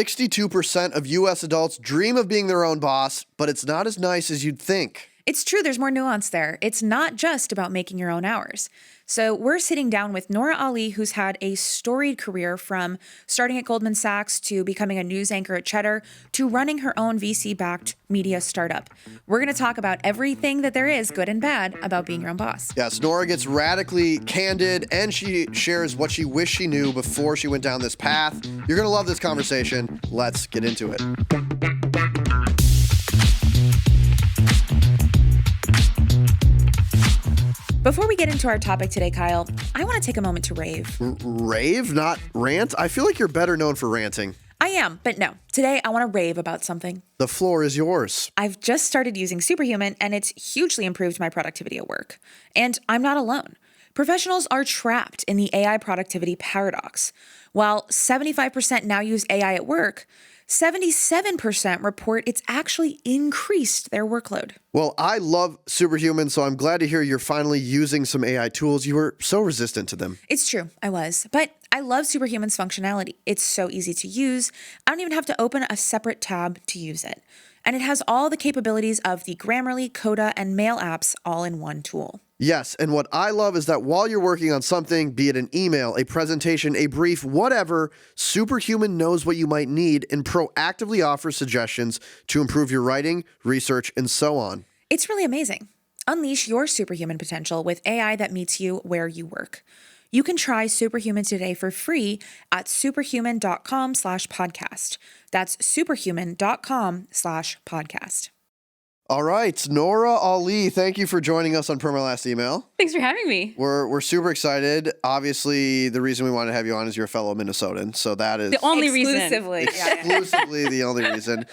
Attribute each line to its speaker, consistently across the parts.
Speaker 1: 62% of U.S. adults dream of being their own boss, but it's not as nice as you'd think.
Speaker 2: It's true. There's more nuance there. It's not just about making your own hours. So we're sitting down with Nora Ali, who's had a storied career from starting at Goldman Sachs to becoming a news anchor at Cheddar to running her own VC-backed media startup. We're going to talk about everything that there is, good and bad, about being your own boss.
Speaker 1: Yes, Nora gets radically candid, and she shares what she wished she knew before she went down this path. You're going to love this conversation. Let's get into it.
Speaker 2: Before we get into our topic today, Kyle, I want to take a moment to rave.
Speaker 1: Rave, not rant? I feel like you're better known for ranting.
Speaker 2: I am, but no. Today, I want to rave about something.
Speaker 1: The floor is yours.
Speaker 2: I've just started using Superhuman, and it's hugely improved my productivity at work. And I'm not alone. Professionals are trapped in the AI productivity paradox. While 75% now use AI at work, 77% report it's actually increased their workload.
Speaker 1: Well, I love Superhuman, so I'm glad to hear you're finally using some AI tools. You were so resistant to them.
Speaker 2: It's true, I was. But I love Superhuman's functionality. It's so easy to use. I don't even have to open a separate tab to use it. And it has all the capabilities of the Grammarly, Coda, and Mail apps all in one tool.
Speaker 1: Yes, and what I love is that while you're working on something, be it an email, a presentation, a brief, whatever, Superhuman knows what you might need and proactively offers suggestions to improve your writing, research, and so on.
Speaker 2: It's really amazing. Unleash your superhuman potential with AI that meets you where you work. You can try Superhuman today for free at superhuman.com/podcast. That's superhuman.com/podcast.
Speaker 1: All right, Nora Ali, thank you for joining us on Per My Last Email.
Speaker 3: Thanks for having me.
Speaker 1: We're super excited. Obviously, the reason we wanted to have you on is you're a fellow Minnesotan, so that is
Speaker 3: The only reason.
Speaker 1: exclusively the only reason.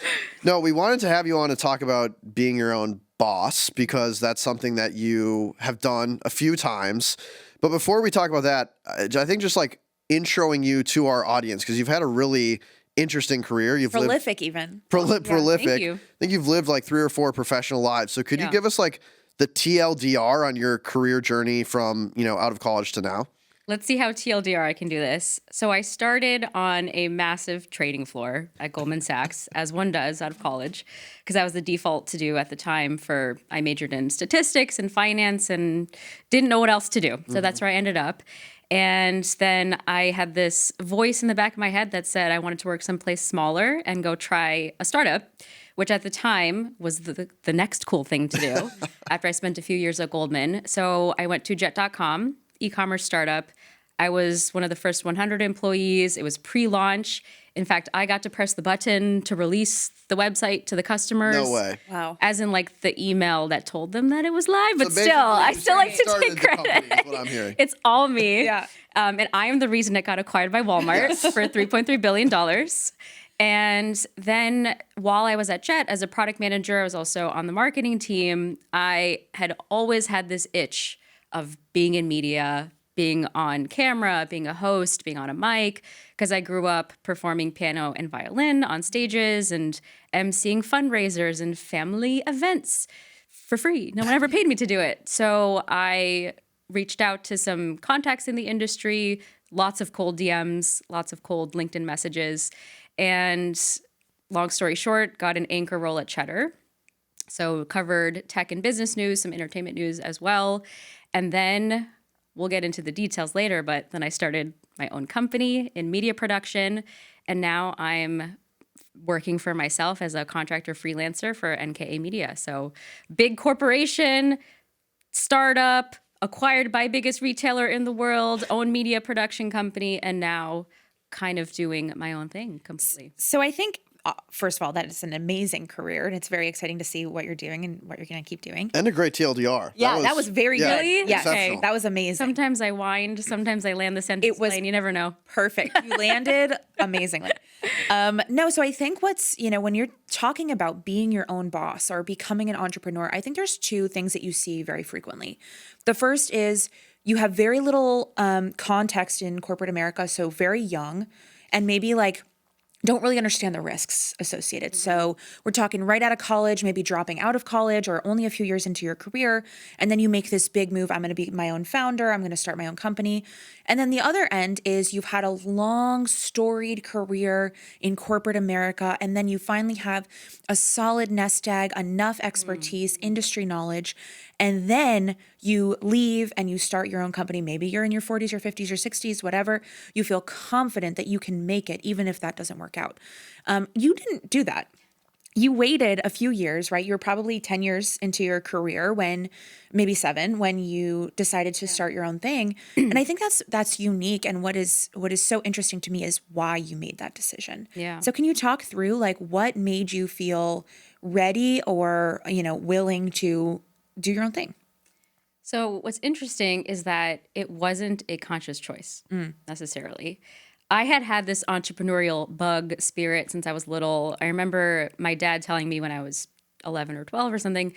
Speaker 1: No, we wanted to have you on to talk about being your own boss because that's something that you have done a few times. But before we talk about that, I think just like introing you to our audience, because you've had a really interesting career. You've
Speaker 2: Prolific
Speaker 1: lived,
Speaker 2: even.
Speaker 1: Prolific.
Speaker 3: Thank you.
Speaker 1: I think you've lived like 3 or 4 professional lives. So could you give us like the TLDR on your career journey from, out of college to now?
Speaker 3: Let's see how TLDR I can do this. So I started on a massive trading floor at Goldman Sachs, as one does out of college, because that was the default to do at the time I majored in statistics and finance and didn't know what else to do. So that's where I ended up. And then I had this voice in the back of my head that said I wanted to work someplace smaller and go try a startup, which at the time was the next cool thing to do after I spent a few years at Goldman. So I went to Jet.com, e-commerce startup. I was one of the first 100 employees. It was pre-launch. In fact, I got to press the button to release the website to the customers.
Speaker 1: No way.
Speaker 2: Wow.
Speaker 3: As in like the email that told them that it was live, but
Speaker 1: So
Speaker 3: still, I
Speaker 1: basically,
Speaker 3: still like to
Speaker 1: started
Speaker 3: take
Speaker 1: the
Speaker 3: credit.
Speaker 1: company, is what I'm hearing.
Speaker 3: It's all me.
Speaker 2: Yeah.
Speaker 3: And I am the reason it got acquired by Walmart for $3.3 billion. And then while I was at Jet as a product manager, I was also on the marketing team. I had always had this itch of being in media, being on camera, being a host, being on a mic, because I grew up performing piano and violin on stages and emceeing fundraisers and family events for free. No one ever paid me to do it. So I reached out to some contacts in the industry, lots of cold DMs, lots of cold LinkedIn messages, and long story short, got an anchor role at Cheddar. So covered tech and business news, some entertainment news as well. And then we'll get into the details later, but then I started my own company in media production, and now I'm working for myself as a contractor freelancer for NKA Media. So big corporation, startup, acquired by biggest retailer in the world, own media production company, and now kind of doing my own thing completely.
Speaker 2: So I think, first of all, that is an amazing career, and it's very exciting to see what you're doing and what you're going to keep doing.
Speaker 1: And a great TLDR.
Speaker 2: Yeah, that was very good. Yeah,
Speaker 1: exceptional.
Speaker 2: that was amazing.
Speaker 3: Sometimes I wind, sometimes I land the sentence plane. You never know.
Speaker 2: Perfect. You landed amazingly. No, so I think when you're talking about being your own boss or becoming an entrepreneur, I think there's 2 things that you see very frequently. The first is you have very little context in corporate America, so very young, and maybe like don't really understand the risks associated. So we're talking right out of college, maybe dropping out of college or only a few years into your career. And then you make this big move. I'm going to be my own founder. I'm going to start my own company. And then the other end is you've had a long, storied career in corporate America. And then you finally have a solid nest egg, enough expertise, industry knowledge. And then you leave and you start your own company. Maybe you're in your 40s or 50s or 60s, whatever. You feel confident that you can make it, even if that doesn't work out. You didn't do that. You waited a few years, right? You were probably 10 years into your career maybe 7, when you decided to start your own thing. And I think that's unique. And what is so interesting to me is why you made that decision.
Speaker 3: Yeah.
Speaker 2: So can you talk through like what made you feel ready or, willing to do your own thing?
Speaker 3: So what's interesting is that it wasn't a conscious choice necessarily. I had this entrepreneurial bug spirit since I was little. I remember my dad telling me when I was 11 or 12 or something,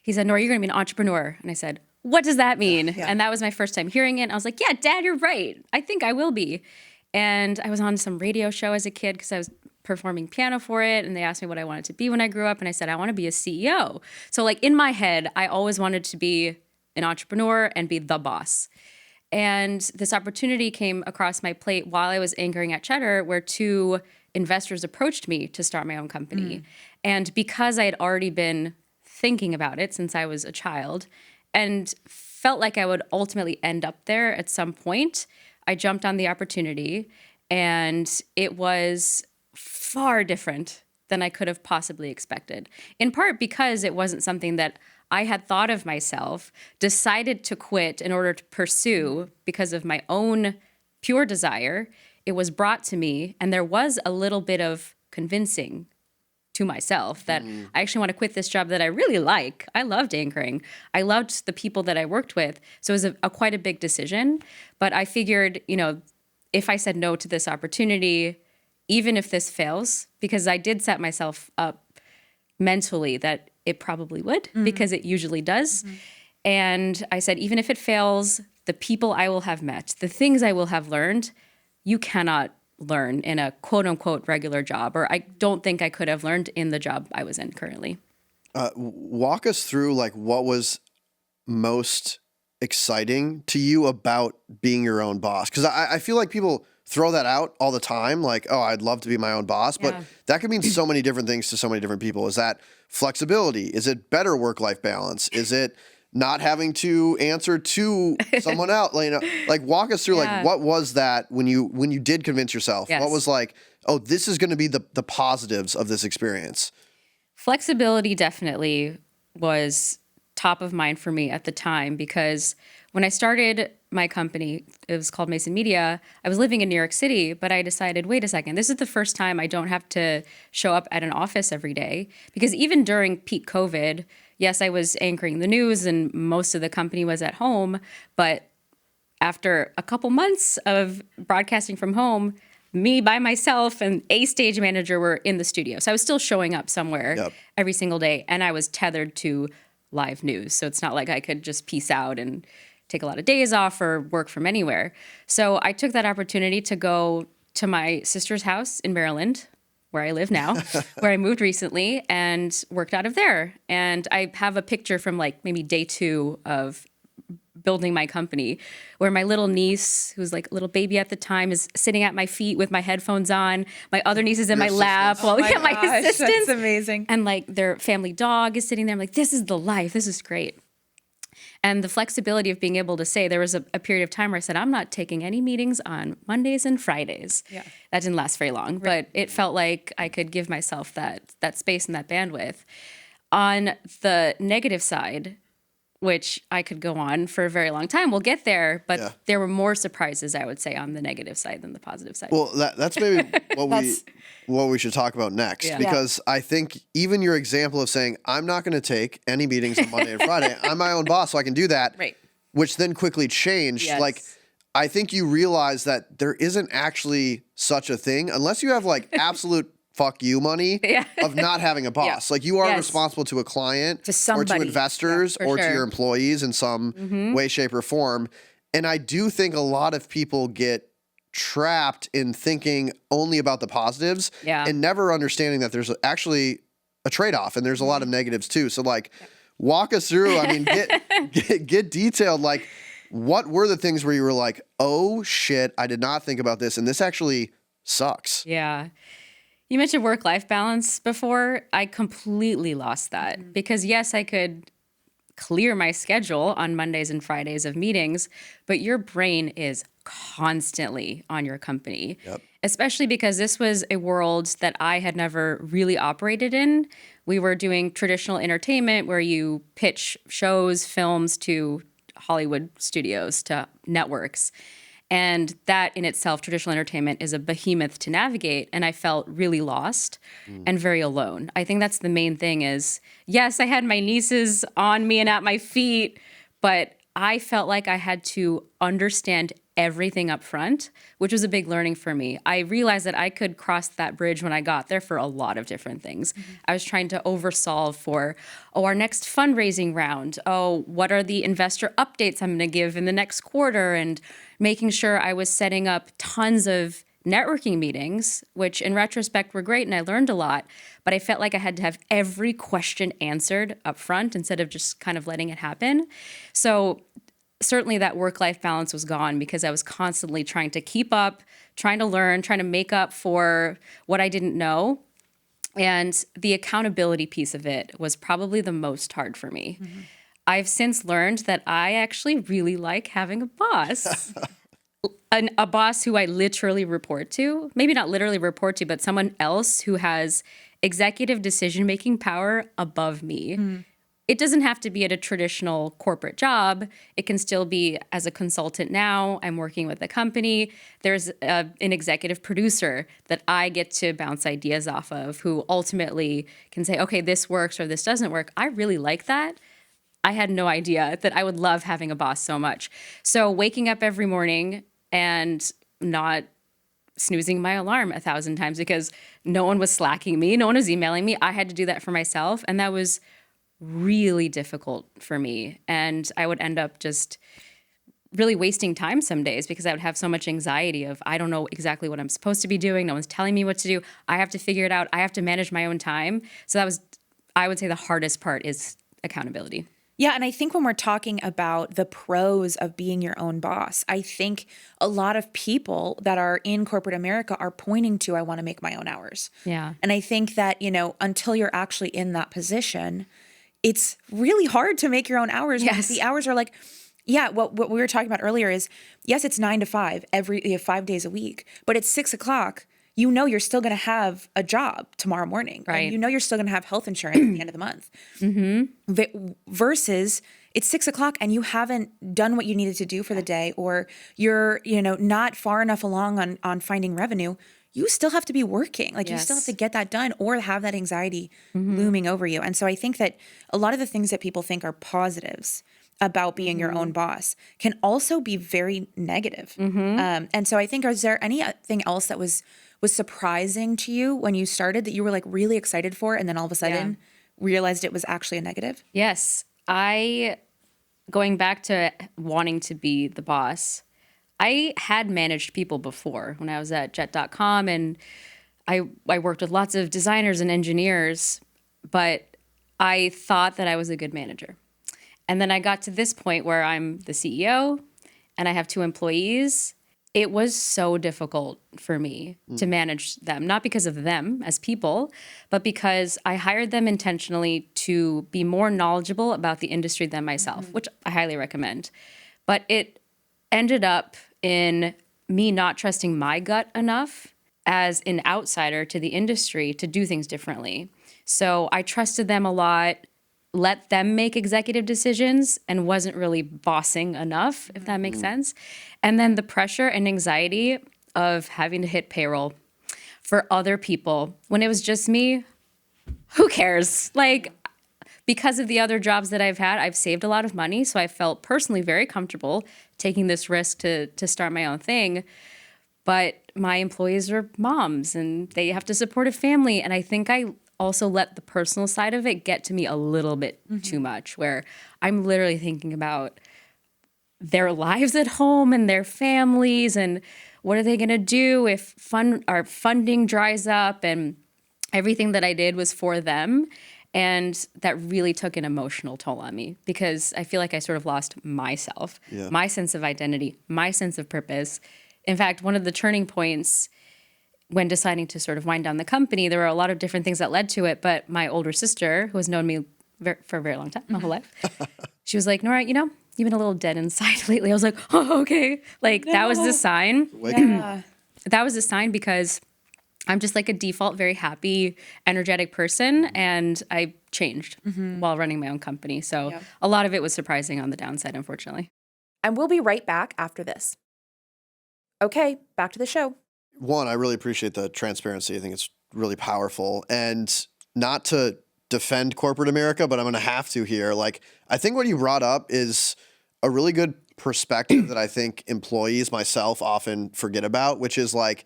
Speaker 3: he said, Nora, you're going to be an entrepreneur. And I said, what does that mean?
Speaker 2: Yeah.
Speaker 3: And that was my first time hearing it. And I was like, yeah, Dad, you're right. I think I will be. And I was on some radio show as a kid because I was performing piano for it. And they asked me what I wanted to be when I grew up. And I said, I want to be a CEO. So like in my head, I always wanted to be an entrepreneur and be the boss. And this opportunity came across my plate while I was anchoring at Cheddar, where 2 investors approached me to start my own company. And because I had already been thinking about it since I was a child and felt like I would ultimately end up there at some point, I jumped on the opportunity. And it was far different than I could have possibly expected, in part because it wasn't something that I had thought of myself, decided to quit in order to pursue because of my own pure desire. It was brought to me, and there was a little bit of convincing to myself that I actually want to quit this job that I really like. I loved anchoring. I loved the people that I worked with. So it was quite a big decision. But I figured, if I said no to this opportunity, even if this fails, because I did set myself up mentally that it probably would, because it usually does. And I said, even if it fails, the people I will have met, the things I will have learned, you cannot learn in a quote unquote regular job, or I don't think I could have learned in the job I was in currently.
Speaker 1: Walk us through like what was most exciting to you about being your own boss? Because I feel like people throw that out all the time. Like, oh, I'd love to be my own boss, but that could mean so many different things to so many different people. Is that flexibility? Is it better work-life balance? Is it not having to answer to someone else? Like walk us through like what was that when you did convince yourself?
Speaker 3: Yes.
Speaker 1: What was like, oh, this is going to be the positives of this experience?
Speaker 3: Flexibility definitely was top of mind for me at the time, because when I started my company, it was called NKA Media, I was living in New York City, but I decided, wait a second, this is the first time I don't have to show up at an office every day. Because even during peak COVID, yes, I was anchoring the news and most of the company was at home, but after a couple months of broadcasting from home, me by myself and a stage manager were in the studio. So I was still showing up somewhere every single day, and I was tethered to live news. So it's not like I could just peace out and take a lot of days off or work from anywhere. So I took that opportunity to go to my sister's house in Maryland, where I live now, where I moved recently, and worked out of there. And I have a picture from like maybe day 2 of building my company, where my little niece, who's like a little baby at the time, is sitting at my feet with my headphones on. My other niece is in my lap. Well, my assistant.
Speaker 2: That's amazing.
Speaker 3: And like their family dog is sitting there. I'm like, this is the life. This is great. And the flexibility of being able to say, there was a period of time where I said, I'm not taking any meetings on Mondays and Fridays.
Speaker 2: Yeah.
Speaker 3: That didn't last very long, but it felt like I could give myself that space and that bandwidth. On the negative side, which I could go on for a very long time. We'll get there, but there were more surprises, I would say, on the negative side than the positive side.
Speaker 1: Well, that's maybe what we should talk about next, because I think even your example of saying, I'm not going to take any meetings on Monday and Friday. I'm my own boss, so I can do that,
Speaker 2: Right.
Speaker 1: which then quickly changed.
Speaker 3: Yes.
Speaker 1: Like, I think you realize that there isn't actually such a thing unless you have like absolute fuck you money of not having a boss. Like you are responsible to a client
Speaker 2: To somebody.
Speaker 1: or to investors or to
Speaker 3: sure.
Speaker 1: your employees in some way, shape, or form. And I do think a lot of people get trapped in thinking only about the positives
Speaker 3: Yeah.
Speaker 1: and never understanding that there's actually a trade-off and there's a lot of negatives too. So like walk us through, I mean, get detailed, like what were the things where you were like, oh shit, I did not think about this and this actually sucks.
Speaker 3: Yeah. You mentioned work-life balance before. I completely lost that because yes, I could clear my schedule on Mondays and Fridays of meetings, but your brain is constantly on your company.
Speaker 1: Yep.
Speaker 3: Especially because this was a world that I had never really operated in. We were doing traditional entertainment where you pitch shows, films to Hollywood studios, to networks. And that in itself, traditional entertainment, is a behemoth to navigate. And I felt really lost and very alone. I think that's the main thing is, yes, I had my nieces on me and at my feet, but I felt like I had to understand everything up front, which was a big learning for me. I realized that I could cross that bridge when I got there for a lot of different things. I was trying to oversolve for, our next fundraising round. Oh, what are the investor updates I'm going to give in the next quarter? And making sure I was setting up tons of networking meetings, which in retrospect were great and I learned a lot, but I felt like I had to have every question answered up front instead of just kind of letting it happen. So certainly that work-life balance was gone because I was constantly trying to keep up, trying to learn, trying to make up for what I didn't know. And the accountability piece of it was probably the most hard for me. I've since learned that I actually really like having a boss. A boss who I literally report to, maybe not literally report to, but someone else who has executive decision-making power above me. It doesn't have to be at a traditional corporate job. It can still be as a consultant now. I'm working with a company. There's an executive producer that I get to bounce ideas off of who ultimately can say, okay, this works or this doesn't work. I really like that. I had no idea that I would love having a boss so much. So waking up every morning and not snoozing my alarm 1,000 times because no one was slacking me, no one was emailing me. I had to do that for myself. And that was really difficult for me. And I would end up just really wasting time some days because I would have so much anxiety of, I don't know exactly what I'm supposed to be doing. No one's telling me what to do. I have to figure it out. I have to manage my own time. So that was, I would say the hardest part is accountability.
Speaker 2: Yeah, and I think when we're talking about the pros of being your own boss, I think a lot of people that are in corporate America are pointing to, I want to make my own hours.
Speaker 3: Yeah.
Speaker 2: And I think that, until you're actually in that position, it's really hard to make your own hours.
Speaker 3: Yes.
Speaker 2: The hours are like, yeah, what we were talking about earlier is, yes, it's 9 to 5 5 days a week, but it's 6 o'clock. You're still going to have a job tomorrow morning.
Speaker 3: Right.
Speaker 2: And you're still going to have health insurance at the end of the month. Versus it's 6 o'clock and you haven't done what you needed to do for the day, or you're, not far enough along on finding revenue. You still have to be working. Like you still have to get that done or have that anxiety looming over you. And so I think that a lot of the things that people think are positives about being your own boss can also be very negative. And so I think, is there anything else that was surprising to you when you started that you were like really excited for and then all of a sudden realized it was actually a negative?
Speaker 3: Yes. Going back to wanting to be the boss, I had managed people before when I was at jet.com, and I worked with lots of designers and engineers, but I thought that I was a good manager. And then I got to this point where I'm the CEO and I have 2 employees. It was so difficult for me to manage them, not because of them as people, but because I hired them intentionally to be more knowledgeable about the industry than myself, which I highly recommend. But it ended up in me not trusting my gut enough as an outsider to the industry to do things differently. So I trusted them a lot, let them make executive decisions, and wasn't really bossing enough, if that makes sense. And then the pressure and anxiety of having to hit payroll for other people when it was just me, who cares? Like, because of the other jobs that I've had, I've saved a lot of money. So I felt personally very comfortable taking this risk to start my own thing. But my employees are moms and they have to support a family. And I think I also let the personal side of it get to me a little bit too much, where I'm literally thinking about their lives at home and their families and what are they going to do if our funding dries up? And everything that I did was for them. And that really took an emotional toll on me because I feel like I sort of lost myself, my sense of identity, my sense of purpose. In fact, one of the turning points when deciding to sort of wind down the company, there were a lot of different things that led to it. But my older sister, who has known me for a very long time, my whole life, she was like, Nora, you've been a little dead inside lately. I was like, oh, okay. Like that was the sign. That was a sign because I'm just like a default, very happy, energetic person. And I changed while running my own company. So a lot of it was surprising on the downside, unfortunately.
Speaker 2: And we'll be right back after this. Okay, back to the show.
Speaker 1: One, I really appreciate the transparency. I think it's really powerful. And not to defend corporate America, but I'm going to have to here. Like, I think what you brought up is a really good perspective that I think employees, myself, often forget about, which is like,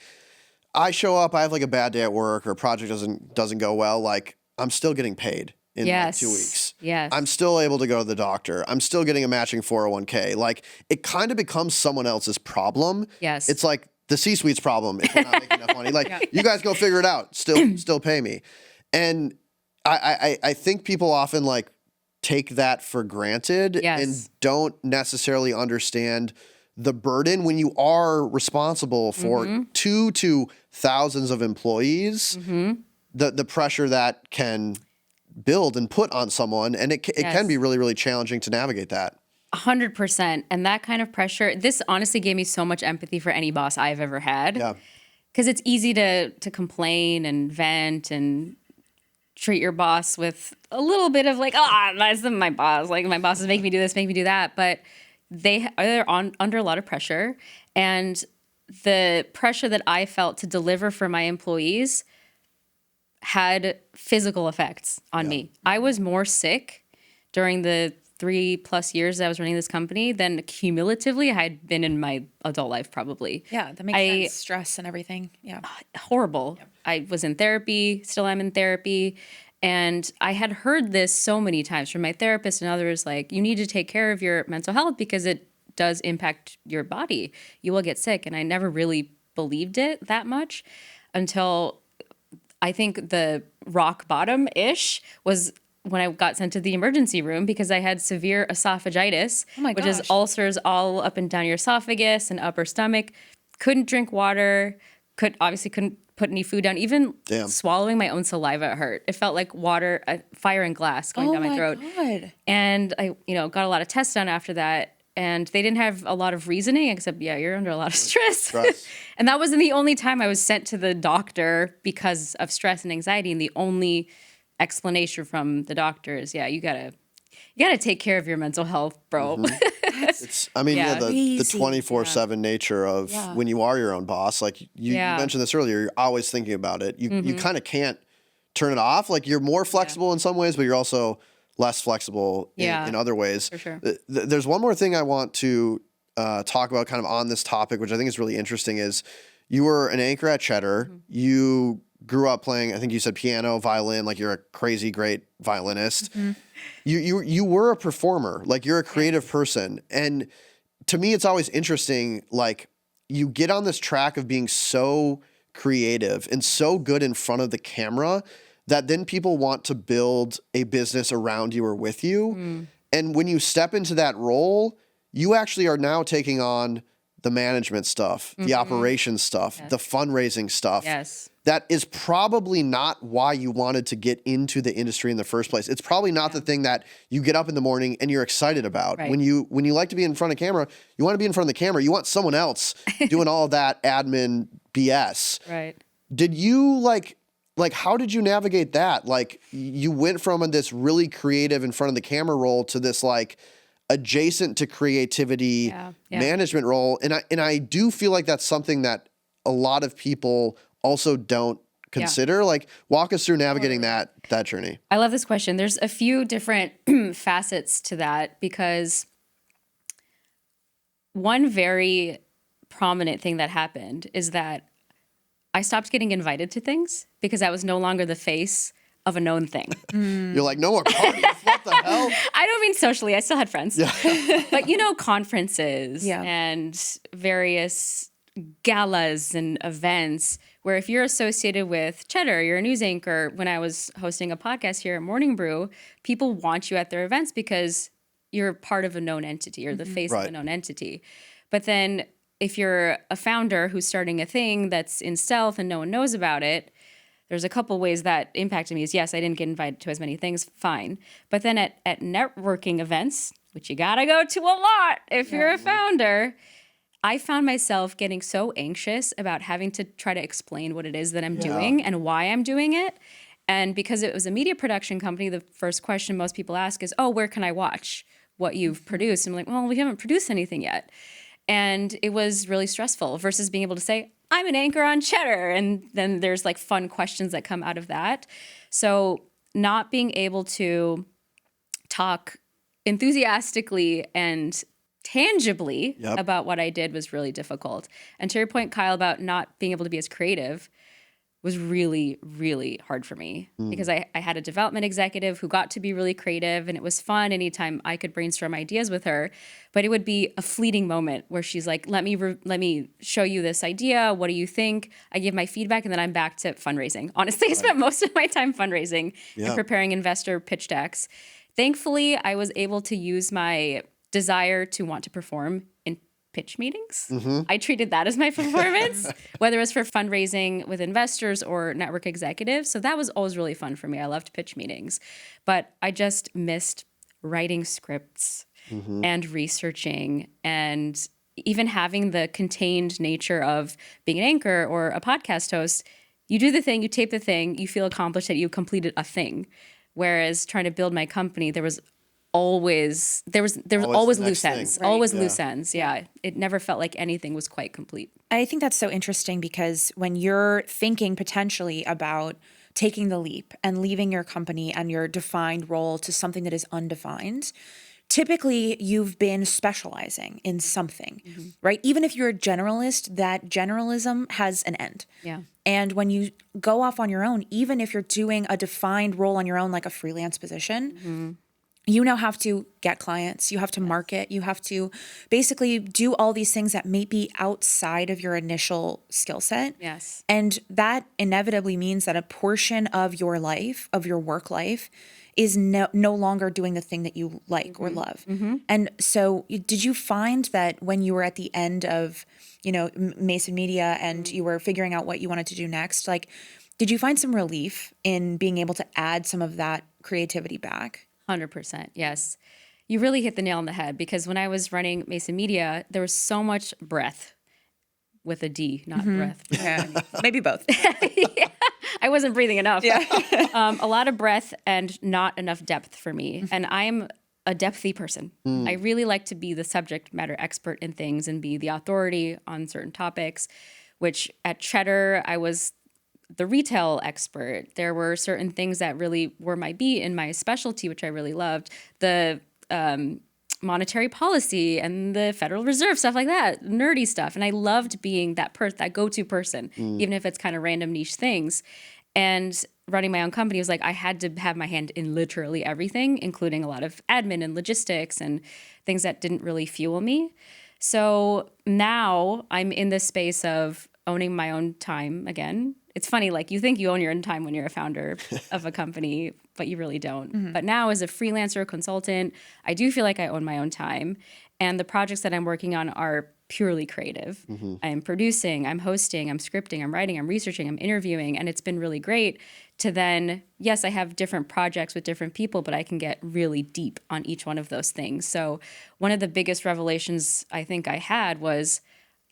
Speaker 1: I show up, I have like a bad day at work or a project doesn't go well. Like, I'm still getting paid in like 2 weeks.
Speaker 3: Yes.
Speaker 1: I'm still able to go to the doctor. I'm still getting a matching 401k. Like, it kind of becomes someone else's problem.
Speaker 3: Yes.
Speaker 1: It's like the C-suite's problem if you're not making enough money. Like, you guys go figure it out. Still pay me. And I think people often like take that for granted and don't necessarily understand the burden when you are responsible for 2 to thousands of employees, the pressure that can build and put on someone. And it can be really, really challenging to navigate that.
Speaker 3: 100%. And that kind of pressure, this honestly gave me so much empathy for any boss I've ever had.
Speaker 1: Yeah.
Speaker 3: Because it's easy to complain and vent and treat your boss with a little bit of like, that's my boss. Like, my boss is making me do this, make me do that. But they're under a lot of pressure. And the pressure that I felt to deliver for my employees had physical effects on me. I was more sick during the 3+ years that I was running this company than cumulatively I had been in my adult life, probably.
Speaker 2: Yeah, that makes sense. Stress and everything. Yeah.
Speaker 3: Horrible. Yep. I was in therapy, still am in therapy. And I had heard this so many times from my therapist and others, like, you need to take care of your mental health because it does impact your body. You will get sick. And I never really believed it that much until I think the rock bottom-ish was when I got sent to the emergency room because I had severe esophagitis, which is ulcers all up and down your esophagus and upper stomach. Couldn't drink water, couldn't put any food down. Even swallowing my own saliva hurt. It felt like water, fire and glass going down my throat.
Speaker 2: God.
Speaker 3: And I, got a lot of tests done after that. And they didn't have a lot of reasoning except, you're under a lot of stress. And that wasn't the only time I was sent to the doctor because of stress and anxiety. And the only explanation from the doctor is, you gotta take care of your mental health, bro.
Speaker 1: It's, I mean, the 24/7 nature of when you are your own boss, like you mentioned this earlier, you're always thinking about it. You kind of can't turn it off. Like, you're more flexible in some ways, but you're also less flexible in other ways.
Speaker 3: For sure.
Speaker 1: There's one more thing I want to talk about kind of on this topic, which I think is really interesting, is you were an anchor at Cheddar. You grew up playing, I think you said piano, violin, like you're a crazy great violinist. You were a performer, like you're a creative person. And to me, it's always interesting, like you get on this track of being so creative and so good in front of the camera that then people want to build a business around you or with you. And when you step into that role, you actually are now taking on the management stuff, the operations stuff, the fundraising stuff. That is probably not why you wanted to get into the industry in the first place. It's probably not the thing that you get up in the morning and you're excited about. When you like to be in front of camera, you want to be in front of the camera. You want someone else doing all of that admin BS. Did you like how did you navigate that? Like, you went from this really creative in front of the camera role to this like adjacent to creativity management role. And I do feel like that's something that a lot of people also don't consider. Like, walk us through navigating that journey.
Speaker 3: I love this question. There's a few different facets to that because one very prominent thing that happened is that I stopped getting invited to things because I was no longer the face of a known thing.
Speaker 1: You're like, no more parties. What the hell?
Speaker 3: I don't mean socially. I still had friends. But conferences and various galas and events where if you're associated with Cheddar, you're a news anchor. When I was hosting a podcast here at Morning Brew, people want you at their events because you're part of a known entity. You're the face of a known entity. But then if you're a founder who's starting a thing that's in stealth and no one knows about it, there's a couple ways that impacted me is, yes, I didn't get invited to as many things, fine. But then at networking events, which you gotta go to a lot if you're a founder, I found myself getting so anxious about having to try to explain what it is that I'm doing and why I'm doing it. And because it was a media production company, the first question most people ask is, oh, where can I watch what you've produced? And I'm like, well, we haven't produced anything yet. And it was really stressful versus being able to say, I'm an anchor on Cheddar. And then there's like fun questions that come out of that. So not being able to talk enthusiastically and tangibly about what I did was really difficult. And to your point, Kyle, about not being able to be as creative was really, really hard for me because I had a development executive who got to be really creative, and it was fun anytime I could brainstorm ideas with her. But it would be a fleeting moment where she's like, let me show you this idea. What do you think? I give my feedback, and then I'm back to fundraising. Honestly, I spent most of my time fundraising and preparing investor pitch decks. Thankfully, I was able to use my desire to want to perform in pitch meetings. I treated that as my performance, whether it was for fundraising with investors or network executives. So that was always really fun for me. I loved pitch meetings, but I just missed writing scripts and researching and even having the contained nature of being an anchor or a podcast host. You do the thing, you tape the thing, you feel accomplished that you completed a thing. Whereas trying to build my company, there was always loose ends.
Speaker 2: Right.
Speaker 3: Always loose ends. Yeah. It never felt like anything was quite complete.
Speaker 2: I think that's so interesting because when you're thinking potentially about taking the leap and leaving your company and your defined role to something that is undefined, typically you've been specializing in something, right? Even if you're a generalist, that generalism has an end.
Speaker 3: Yeah.
Speaker 2: And when you go off on your own, even if you're doing a defined role on your own, like a freelance position, you now have to get clients, you have to market, you have to basically do all these things that may be outside of your initial skill set.
Speaker 3: Yes.
Speaker 2: And that inevitably means that a portion of your life, of your work life, is no longer doing the thing that you like or love. And so did you find that when you were at the end of, Mason Media and you were figuring out what you wanted to do next, like, did you find some relief in being able to add some of that creativity back?
Speaker 3: 100%. Yes. You really hit the nail on the head because when I was running Mason Media, there was so much breath with a D, not breath.
Speaker 2: Yeah, maybe both.
Speaker 3: Yeah. I wasn't breathing enough. Yeah. A lot of breath and not enough depth for me. And I'm a depthy person. I really like to be the subject matter expert in things and be the authority on certain topics, which at Cheddar, I was the retail expert. There were certain things that really were my beat and my specialty, which I really loved. The monetary policy and the Federal Reserve, stuff like that, nerdy stuff. And I loved being that go-to person, even if it's kind of random niche things. And running my own company was like, I had to have my hand in literally everything, including a lot of admin and logistics and things that didn't really fuel me. So now I'm in this space of owning my own time again. It's funny, like you think you own your own time when you're a founder of a company, but you really don't. But now as a freelancer, consultant, I do feel like I own my own time. And the projects that I'm working on are purely creative. I'm producing, I'm hosting, I'm scripting, I'm writing, I'm researching, I'm interviewing. And it's been really great to then, yes, I have different projects with different people, but I can get really deep on each one of those things. So one of the biggest revelations I think I had was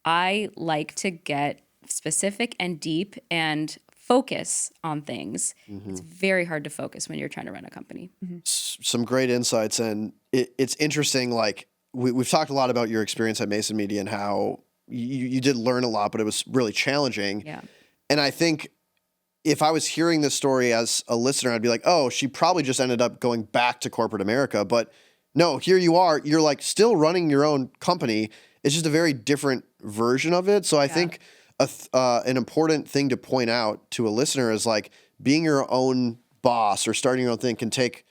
Speaker 3: I like to get specific and deep and focus on things. It's very hard to focus when you're trying to run a company.
Speaker 1: Some great insights. And it's interesting, like we've talked a lot about your experience at Mason Media and how you did learn a lot, but it was really challenging.
Speaker 3: Yeah.
Speaker 1: And I think if I was hearing this story as a listener, I'd be like, oh, she probably just ended up going back to corporate America. But no, here you are. You're like still running your own company. It's just a very different version of it. So I think an important thing to point out to a listener is like being your own boss or starting your own thing can take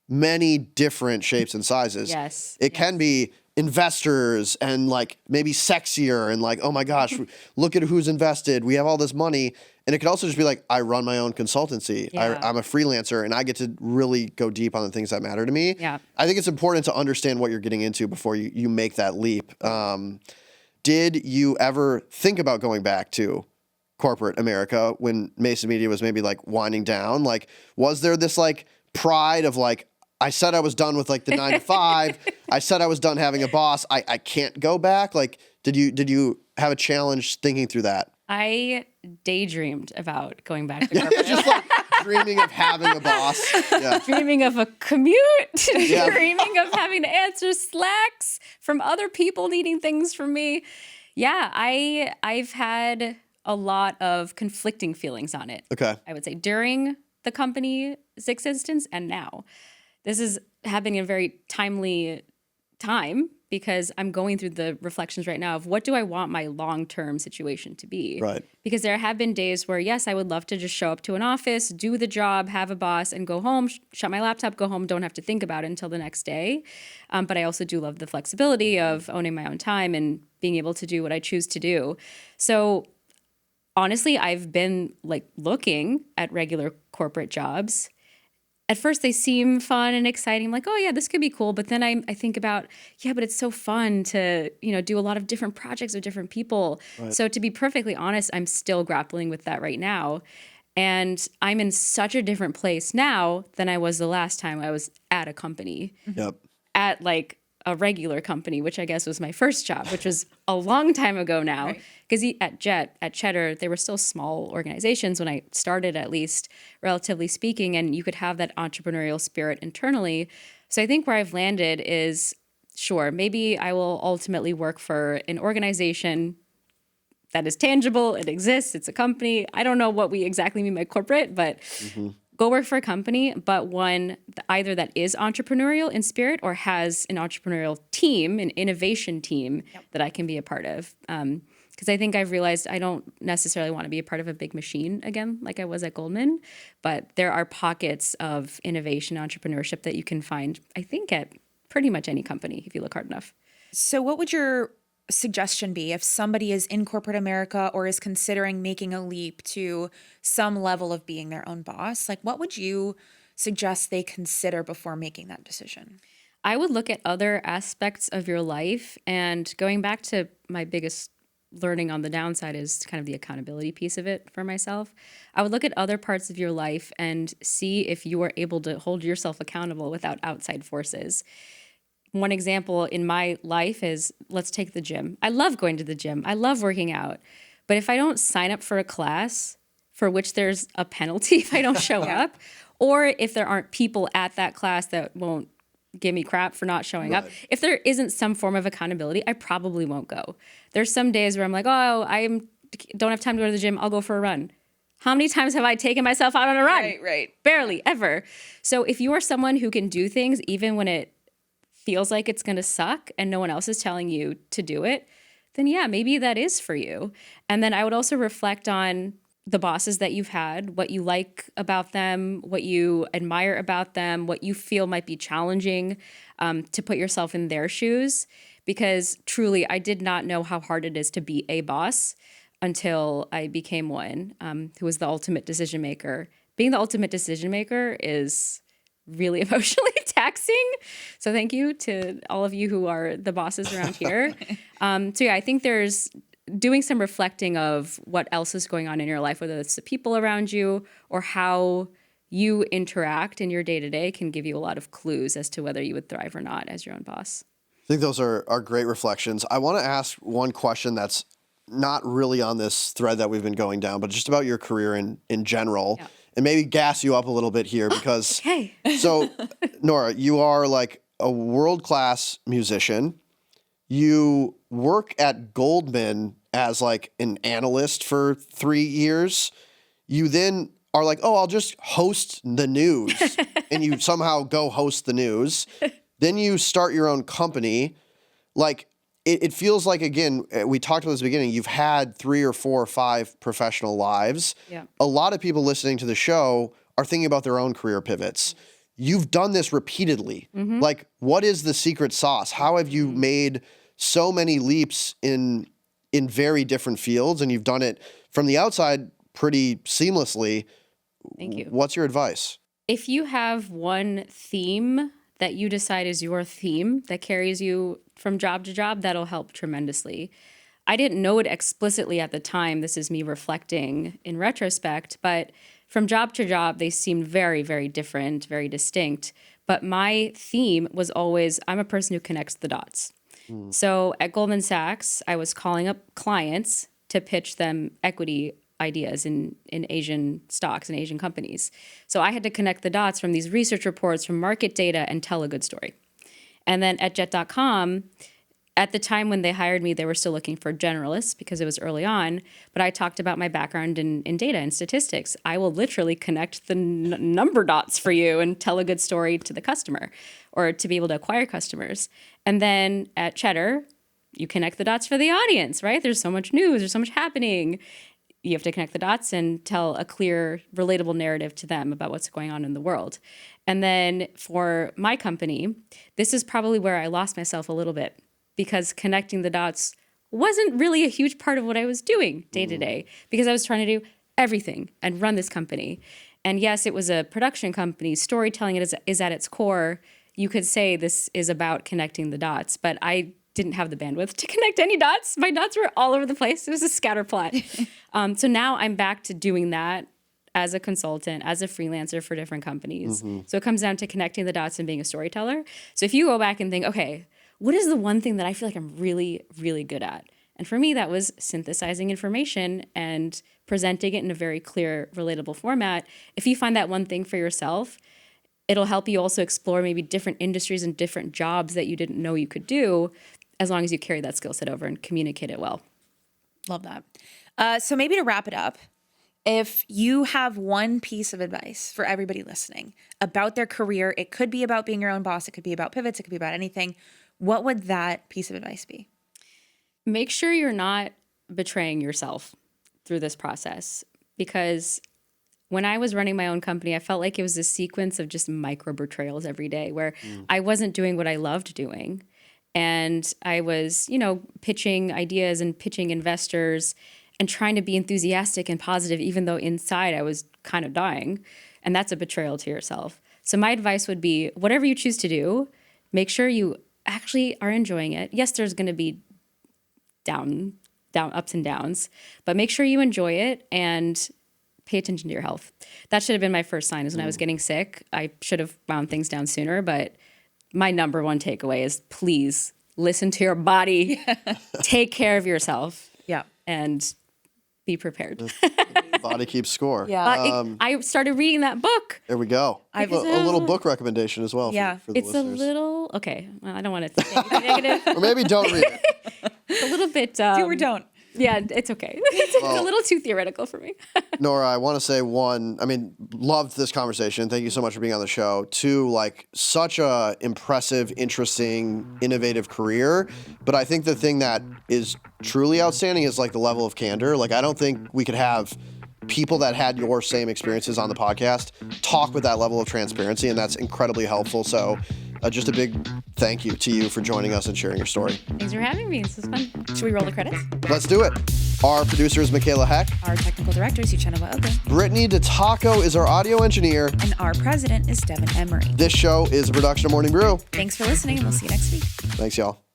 Speaker 1: many different shapes and sizes.
Speaker 3: Yes.
Speaker 1: It can be investors and like maybe sexier and like, oh my gosh, look at who's invested. We have all this money. And it could also just be like, I run my own consultancy.
Speaker 3: Yeah.
Speaker 1: I'm a freelancer and I get to really go deep on the things that matter to me.
Speaker 3: Yeah.
Speaker 1: I think it's important to understand what you're getting into before you make that leap. Did you ever think about going back to corporate America when Mason Media was maybe like winding down? Like, was there this like pride of like, I said I was done with like the 9 to 5. I said I was done having a boss. I can't go back. Like, did you have a challenge thinking through that?
Speaker 3: I daydreamed about going back to corporate.
Speaker 1: Just like dreaming of having a boss. Yeah.
Speaker 3: Dreaming of a commute,
Speaker 1: Yeah.
Speaker 3: dreaming of having to answer slacks from other people needing things from me. Yeah, I've had a lot of conflicting feelings on it.
Speaker 1: Okay.
Speaker 3: I would say during the company's existence and now. This is happening in a very timely time because I'm going through the reflections right now of what do I want my long-term situation to be?
Speaker 1: Right.
Speaker 3: Because there have been days where, yes, I would love to just show up to an office, do the job, have a boss, and go home, shut my laptop, go home, don't have to think about it until the next day. But I also do love the flexibility of owning my own time and being able to do what I choose to do. So honestly, I've been like looking at regular corporate jobs. At first, they seem fun and exciting. I'm like, oh yeah, this could be cool. But then I think about, yeah, but it's so fun to, do a lot of different projects with different people. Right. So to be perfectly honest, I'm still grappling with that right now. And I'm in such a different place now than I was the last time I was at a company.
Speaker 1: Yep.
Speaker 3: At like a regular company, which I guess was my first job, which was a long time ago now. Because at Cheddar, they were still small organizations when I started, at least, relatively speaking, and you could have that entrepreneurial spirit internally. So I think where I've landed is, sure, maybe I will ultimately work for an organization that is tangible, it exists, it's a company. I don't know what we exactly mean by corporate, but go work for a company, but one either that is entrepreneurial in spirit or has an entrepreneurial team, an innovation team that I can be a part of. Because I think I've realized I don't necessarily want to be a part of a big machine again, like I was at Goldman, but there are pockets of innovation, entrepreneurship that you can find, I think, at pretty much any company if you look hard enough.
Speaker 2: So what would your suggestion be if somebody is in corporate America or is considering making a leap to some level of being their own boss? Like, what would you suggest they consider before making that decision?
Speaker 3: I would look at other aspects of your life, and going back to my biggest learning on the downside is kind of the accountability piece of it for myself. I would look at other parts of your life and see if you are able to hold yourself accountable without outside forces. One example in my life is, let's take the gym. I love going to the gym. I love working out. But if I don't sign up for a class for which there's a penalty if I don't show up, or if there aren't people at that class that won't give me crap for not showing up, if there isn't some form of accountability, I probably won't go. There's some days where I'm like, oh, don't have time to go to the gym. I'll go for a run. How many times have I taken myself out on a run?
Speaker 2: Right.
Speaker 3: Barely, ever. So if you are someone who can do things even when it feels like it's going to suck and no one else is telling you to do it, then yeah, maybe that is for you. And then I would also reflect on the bosses that you've had, what you like about them, what you admire about them, what you feel might be challenging, to put yourself in their shoes. Because truly, I did not know how hard it is to be a boss until I became one, who was the ultimate decision maker. Being the ultimate decision maker is really emotionally taxing. So thank you to all of you who are the bosses around here. So yeah, I think there's doing some reflecting of what else is going on in your life, whether it's the people around you or how you interact in your day-to-day, can give you a lot of clues as to whether you would thrive or not as your own boss.
Speaker 1: I think those are great reflections. I want to ask one question that's not really on this thread that we've been going down, but just about your career in general. Yeah. And maybe gas you up a little bit here because so Nora, you are like a world-class musician. You work at Goldman as like an analyst for 3 years. You then are like, oh, I'll just host the news. And you somehow go host the news. Then you start your own company. Like it feels like, again, we talked about this at the beginning, you've had 3 or 4 or 5 professional lives.
Speaker 3: Yeah.
Speaker 1: A lot of people listening to the show are thinking about their own career pivots. you've done this repeatedly. Like, what is the secret sauce? How have you made so many leaps in very different fields, and you've done it from the outside pretty seamlessly?
Speaker 3: Thank you.
Speaker 1: What's your advice?
Speaker 3: If you have one theme that you decide is your theme that carries you from job to job, that'll help tremendously. I didn't know it explicitly at the time. This is me reflecting in retrospect, but from job to job, they seemed very, very different, very distinct. But my theme was always, I'm a person who connects the dots. So at Goldman Sachs, I was calling up clients to pitch them equity ideas in Asian stocks and Asian companies. So I had to connect the dots from these research reports, from market data, and tell a good story. And then at Jet.com, at the time when they hired me, they were still looking for generalists because it was early on. But I talked about my background in data and statistics. I will literally connect the number dots for you and tell a good story to the customer or to be able to acquire customers. And then at Cheddar, you connect the dots for the audience, right? There's so much news, there's so much happening. You have to connect the dots and tell a clear, relatable narrative to them about what's going on in the world. And then for my company, this is probably where I lost myself a little bit, because connecting the dots wasn't really a huge part of what I was doing day to day, because I was trying to do everything and run this company. And yes, it was a production company. Storytelling is at its core. You could say this is about connecting the dots, but I didn't have the bandwidth to connect any dots. My dots were all over the place. It was a scatter plot. So now I'm back to doing that as a consultant, as a freelancer for different companies. So it comes down to connecting the dots and being a storyteller. So if you go back and think, okay, what is the one thing that I feel like I'm really, really good at? And for me, that was synthesizing information and presenting it in a very clear, relatable format. If you find that one thing for yourself, it'll help you also explore maybe different industries and different jobs that you didn't know you could do, as long as you carry that skill set over and communicate it well.
Speaker 2: Love that. So maybe to wrap it up, if you have one piece of advice for everybody listening about their career, it could be about being your own boss, it could be about pivots, it could be about anything. What would that piece of advice be?
Speaker 3: Make sure you're not betraying yourself through this process, because when I was running my own company, I felt like it was a sequence of just micro betrayals every day where I wasn't doing what I loved doing. And I was, pitching ideas and pitching investors and trying to be enthusiastic and positive, even though inside I was kind of dying. And that's a betrayal to yourself. So my advice would be, whatever you choose to do, make sure you actually are enjoying it. Yes, there's going to be down ups and downs, but make sure you enjoy it and pay attention to your health. That should have been my first sign, is when I was getting sick. I should have wound things down sooner, but my number one takeaway is, please listen to your body, take care of yourself, and be prepared.
Speaker 1: The body keeps score.
Speaker 3: I started reading that book.
Speaker 1: There we go. A little book recommendation as well. For the
Speaker 3: It's
Speaker 1: listeners.
Speaker 3: a little, okay, well, I don't want to say anything negative.
Speaker 1: Or maybe don't read it.
Speaker 3: It's a little bit.
Speaker 2: Do or don't.
Speaker 3: Yeah, it's okay. It's a little too theoretical for me.
Speaker 1: Nora, I want to say loved this conversation. Thank you so much for being on the show. Two, such a impressive, interesting, innovative career. But I think the thing that is truly outstanding is the level of candor. I don't think we could have people that had your same experiences on the podcast talk with that level of transparency, and that's incredibly helpful. So just a big thank you to you for joining us and sharing your story.
Speaker 3: Thanks for having me. This was fun.
Speaker 2: Should we roll the credits?
Speaker 1: Let's do it. Our producer is Michaela Heck.
Speaker 2: Our technical director is Uchenna Ogo.
Speaker 1: Brittany DeTaco is our audio engineer.
Speaker 2: And our president is Devin Emery.
Speaker 1: This show is a production of Morning Brew.
Speaker 2: Thanks for listening, and we'll see you next week.
Speaker 1: Thanks, y'all.